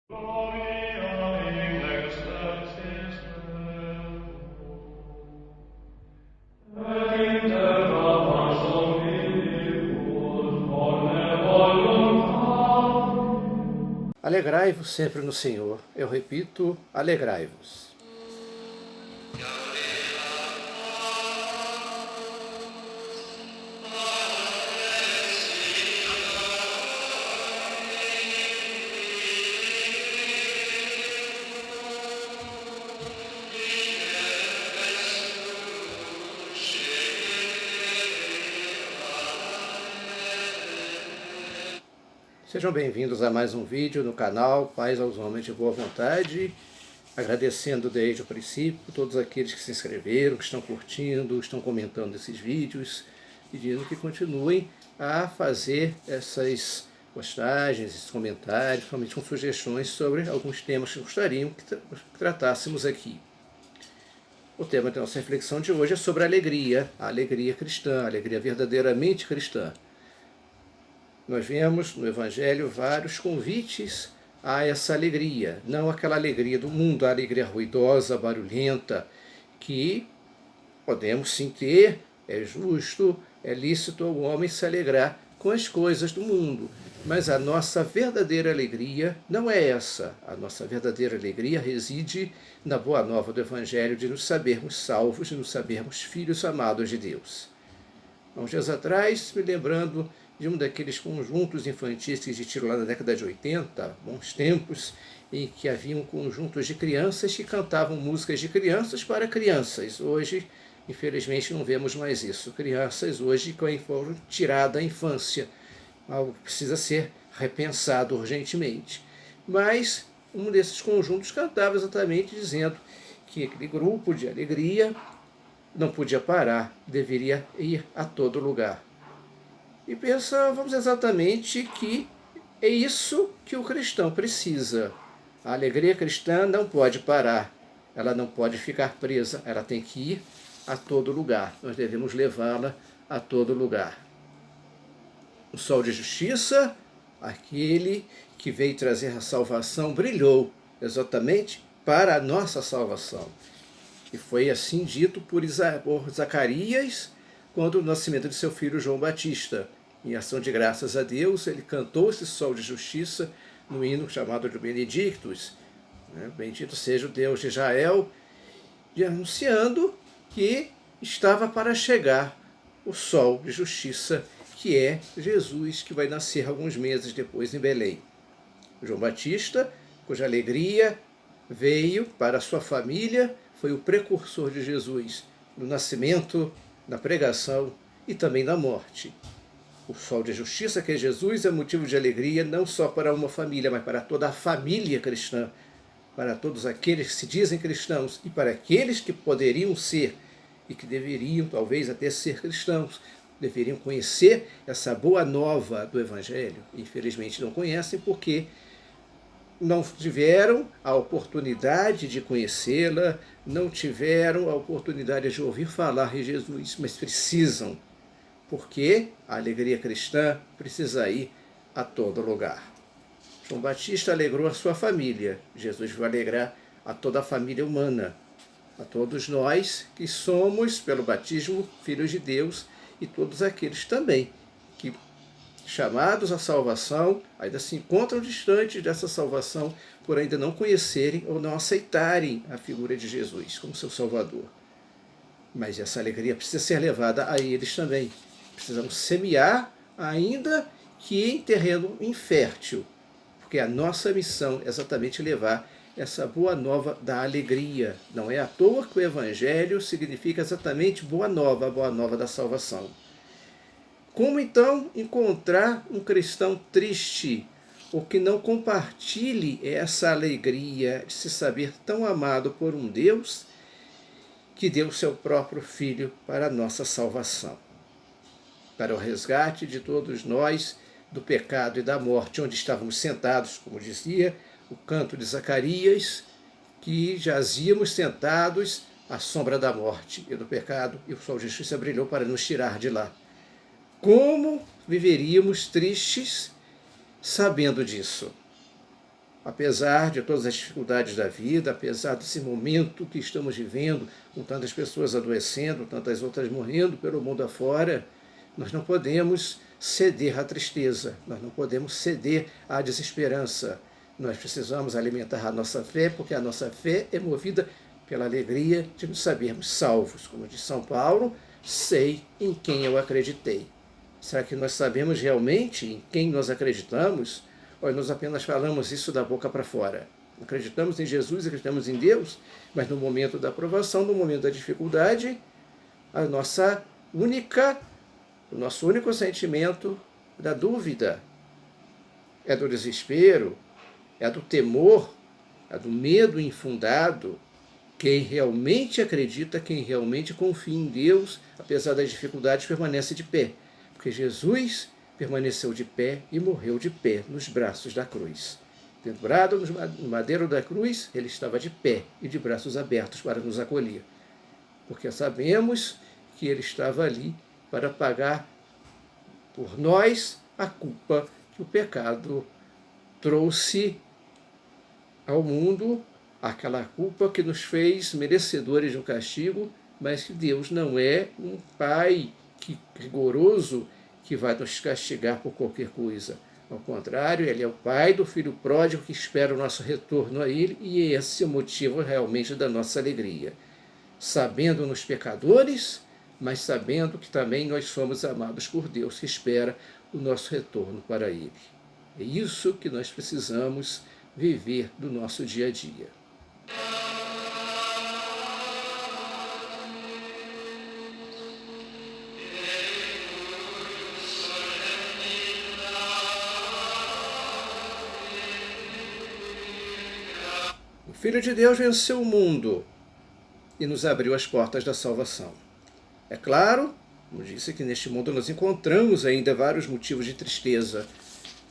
Gloria in excelsis et in terra pacem vivus, omne voluntas. Alegrai-vos sempre no Senhor. Eu repito, alegrai-vos. Sejam bem-vindos a mais um vídeo no canal Paz aos Homens de Boa Vontade. Agradecendo desde o princípio todos aqueles que se inscreveram, que estão curtindo, estão comentando esses vídeos, pedindo que continuem a fazer essas postagens, esses comentários, principalmente com sugestões sobre alguns temas que gostariam que tratássemos aqui. O tema da nossa reflexão de hoje é sobre a alegria cristã, a alegria verdadeiramente cristã. Nós vemos no Evangelho vários convites a essa alegria, não aquela alegria do mundo, a alegria ruidosa, barulhenta, que podemos sim ter, é justo, é lícito ao homem se alegrar com as coisas do mundo. Mas a nossa verdadeira alegria não é essa. A nossa verdadeira alegria reside na boa nova do Evangelho de nos sabermos salvos, de nos sabermos filhos amados de Deus. Há uns dias atrás, me lembrando de um daqueles conjuntos infantis que existiram lá na década de 80, bons tempos, em que haviam conjuntos de crianças que cantavam músicas de crianças para crianças. Hoje, infelizmente, não vemos mais isso. Crianças hoje que foram tiradas da infância, algo que precisa ser repensado urgentemente. Mas um desses conjuntos cantava exatamente dizendo que aquele grupo de alegria não podia parar, deveria ir a todo lugar. E pensávamos exatamente que é isso que o cristão precisa. A alegria cristã não pode parar, ela não pode ficar presa, ela tem que ir a todo lugar. Nós devemos levá-la a todo lugar. O sol de justiça, aquele que veio trazer a salvação, brilhou exatamente para a nossa salvação. E foi assim dito por Zacarias, quando o nascimento de seu filho João Batista. Em ação de graças a Deus, ele cantou esse sol de justiça no hino chamado de Benedictus. Bendito seja o Deus de Israel, anunciando que estava para chegar o sol de justiça, que é Jesus, que vai nascer alguns meses depois em Belém. João Batista, cuja alegria veio para a sua família, foi o precursor de Jesus no nascimento, na pregação e também na morte. O sol de justiça, que é Jesus, é motivo de alegria não só para uma família, mas para toda a família cristã, para todos aqueles que se dizem cristãos e para aqueles que poderiam ser e que deveriam talvez até ser cristãos, deveriam conhecer essa boa nova do Evangelho. Infelizmente não conhecem porque não tiveram a oportunidade de conhecê-la, não tiveram a oportunidade de ouvir falar de Jesus, mas precisam, porque a alegria cristã precisa ir a todo lugar. João Batista alegrou a sua família, Jesus vai alegrar a toda a família humana, a todos nós que somos, pelo batismo, filhos de Deus, e todos aqueles também que, chamados à salvação, ainda se encontram distantes dessa salvação por ainda não conhecerem ou não aceitarem a figura de Jesus como seu Salvador. Mas essa alegria precisa ser levada a eles também. Precisamos semear, ainda que em terreno infértil, porque a nossa missão é exatamente levar essa boa nova da alegria. Não é à toa que o Evangelho significa exatamente boa nova, a boa nova da salvação. Como então encontrar um cristão triste, ou que não compartilhe essa alegria de se saber tão amado por um Deus que deu seu próprio Filho para a nossa salvação, para o resgate de todos nós do pecado e da morte, onde estávamos sentados, como dizia o canto de Zacarias, que jazíamos sentados à sombra da morte e do pecado, e o sol de justiça brilhou para nos tirar de lá. Como viveríamos tristes sabendo disso? Apesar de todas as dificuldades da vida, apesar desse momento que estamos vivendo, com tantas pessoas adoecendo, tantas outras morrendo pelo mundo afora, nós não podemos ceder à tristeza, nós não podemos ceder à desesperança. Nós precisamos alimentar a nossa fé, porque a nossa fé é movida pela alegria de nos sabermos salvos. Como diz São Paulo, sei em quem eu acreditei. Será que nós sabemos realmente em quem nós acreditamos? Ou nós apenas falamos isso da boca para fora? Acreditamos em Jesus, acreditamos em Deus, mas no momento da aprovação, no momento da dificuldade, o nosso único sentimento da dúvida, é do desespero, é do temor, é do medo infundado. Quem realmente acredita, quem realmente confia em Deus, apesar das dificuldades, permanece de pé. Porque Jesus permaneceu de pé e morreu de pé nos braços da cruz. Pendurado no madeiro da cruz, ele estava de pé e de braços abertos para nos acolher. Porque sabemos que ele estava ali para pagar por nós a culpa que o pecado trouxe ao mundo, aquela culpa que nos fez merecedores de um castigo, mas que Deus não é um pai rigoroso que vai nos castigar por qualquer coisa. Ao contrário, ele é o pai do filho pródigo que espera o nosso retorno a ele, e esse é o motivo realmente da nossa alegria. Sabendo-nos pecadores, mas sabendo que também nós somos amados por Deus, que espera o nosso retorno para ele. É isso que nós precisamos viver do nosso dia a dia. O Filho de Deus venceu o mundo e nos abriu as portas da salvação. É claro, como disse, que neste mundo nós encontramos ainda vários motivos de tristeza,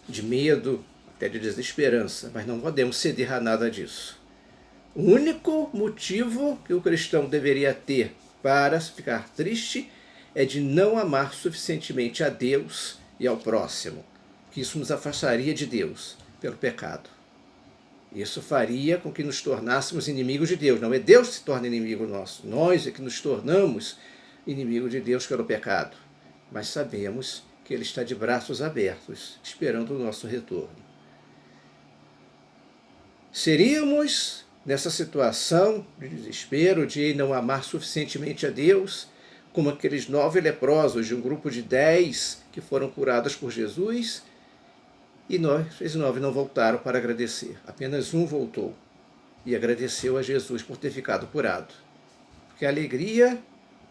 de medo, até de desesperança, mas não podemos ceder a nada disso. O único motivo que o cristão deveria ter para ficar triste é de não amar suficientemente a Deus e ao próximo, que isso nos afastaria de Deus pelo pecado. Isso faria com que nos tornássemos inimigos de Deus. Não é Deus que se torna inimigo nosso, nós é que nos tornamos inimigos de Deus pelo pecado. Mas sabemos que Ele está de braços abertos, esperando o nosso retorno. Seríamos, nessa situação de desespero, de não amar suficientemente a Deus, como aqueles 9 leprosos de um grupo de 10 que foram curados por Jesus, e esses 9 não voltaram para agradecer. Apenas um voltou e agradeceu a Jesus por ter ficado curado. Porque a alegria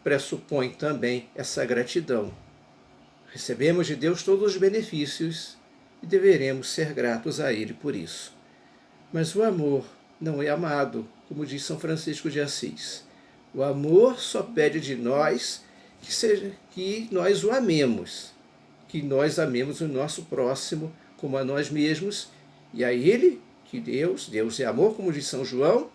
pressupõe também essa gratidão. Recebemos de Deus todos os benefícios e deveremos ser gratos a Ele por isso. Mas o amor não é amado, como diz São Francisco de Assis. O amor só pede de nós que nós o amemos, que nós amemos o nosso próximo como a nós mesmos, e a Ele, que Deus é amor, como diz São João,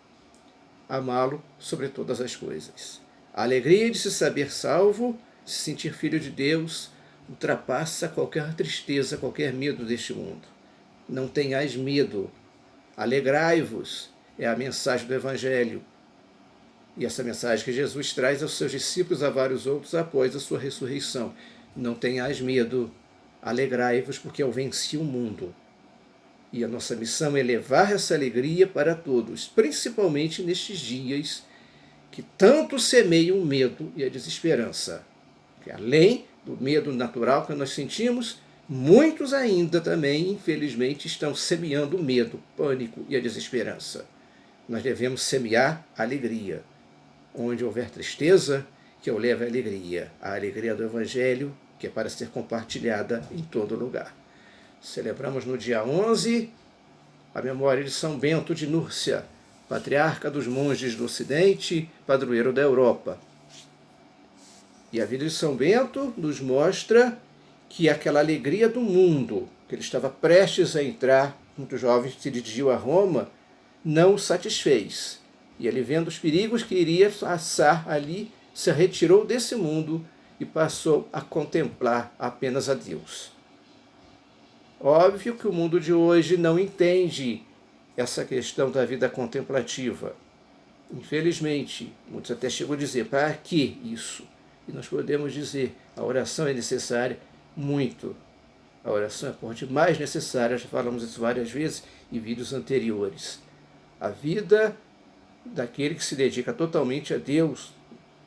amá-lo sobre todas as coisas. A alegria de se saber salvo, de se sentir filho de Deus, ultrapassa qualquer tristeza, qualquer medo deste mundo. Não tenhais medo, alegrai-vos, é a mensagem do Evangelho. E essa mensagem que Jesus traz aos seus discípulos, a vários outros, após a sua ressurreição. Não tenhais medo, alegrai-vos, porque eu venci o mundo. E a nossa missão é levar essa alegria para todos, principalmente nestes dias que tanto semeiam o medo e a desesperança. Que além do medo natural que nós sentimos, muitos ainda também, infelizmente, estão semeando o medo, o pânico e a desesperança. Nós devemos semear a alegria. Onde houver tristeza, que eu leve a alegria do Evangelho, que é para ser compartilhada em todo lugar. Celebramos no dia 11 a memória de São Bento de Núrcia, patriarca dos monges do Ocidente, padroeiro da Europa. E a vida de São Bento nos mostra que aquela alegria do mundo, que ele estava prestes a entrar, muito jovem, se dirigiu a Roma, não o satisfez. E ele, vendo os perigos que iria passar ali, se retirou desse mundo e passou a contemplar apenas a Deus. Óbvio que o mundo de hoje não entende essa questão da vida contemplativa. Infelizmente, muitos até chegam a dizer, para que isso? E nós podemos dizer, a oração é necessária muito. A oração é por demais necessária, já falamos isso várias vezes em vídeos anteriores. A vida daquele que se dedica totalmente a Deus,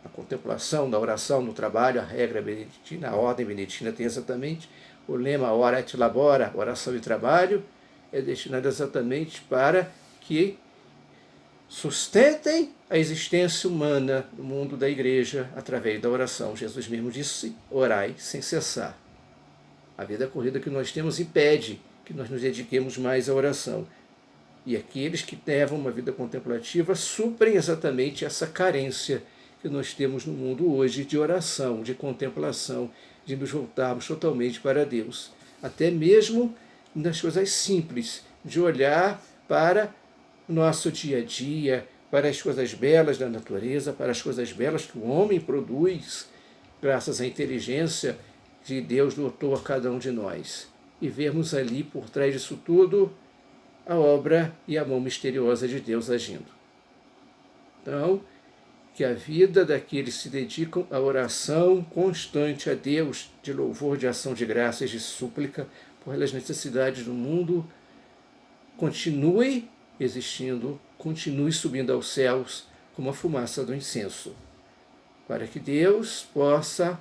a contemplação, da oração, no trabalho, a regra beneditina, a ordem beneditina tem exatamente o lema ora et labora, oração e trabalho, é destinado exatamente para que sustentem a existência humana no mundo da igreja através da oração. Jesus mesmo disse, orai sem cessar. A vida corrida que nós temos impede que nós nos dediquemos mais à oração. E aqueles que levam uma vida contemplativa suprem exatamente essa carência que nós temos no mundo hoje de oração, de contemplação, de nos voltarmos totalmente para Deus. Até mesmo nas coisas simples, de olhar para o nosso dia a dia, para as coisas belas da natureza, para as coisas belas que o homem produz, graças à inteligência que Deus dotou a cada um de nós. E vermos ali, por trás disso tudo, a obra e a mão misteriosa de Deus agindo. Então, que a vida daqueles que se dedicam à oração constante a Deus, de louvor, de ação de graças, de súplica, pelas necessidades do mundo, continue existindo, continue subindo aos céus como a fumaça do incenso, para que Deus possa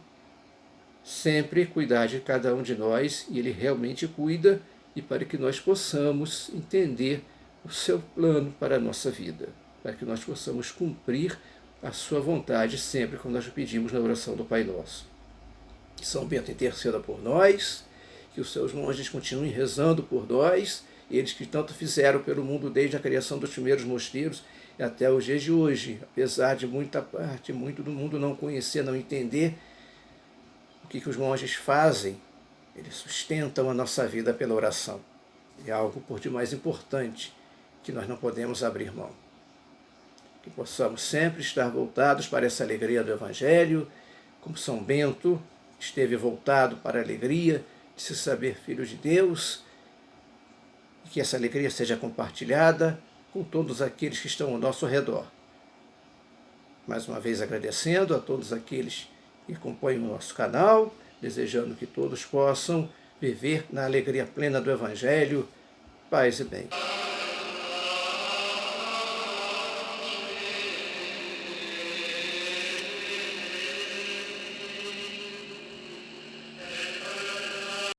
sempre cuidar de cada um de nós, e Ele realmente cuida, e para que nós possamos entender o seu plano para a nossa vida, para que nós possamos cumprir a sua vontade sempre quando nós pedimos na oração do Pai Nosso. Que São Bento interceda por nós, que os seus monges continuem rezando por nós, eles que tanto fizeram pelo mundo desde a criação dos primeiros mosteiros e até os dias de hoje, apesar de muita parte, muito do mundo não conhecer, não entender o que os monges fazem, eles sustentam a nossa vida pela oração. É algo por demais importante que nós não podemos abrir mão. Que possamos sempre estar voltados para essa alegria do Evangelho, como São Bento esteve voltado para a alegria de se saber filho de Deus, e que essa alegria seja compartilhada com todos aqueles que estão ao nosso redor. Mais uma vez agradecendo a todos aqueles que acompanham o nosso canal, desejando que todos possam viver na alegria plena do Evangelho, paz e bem.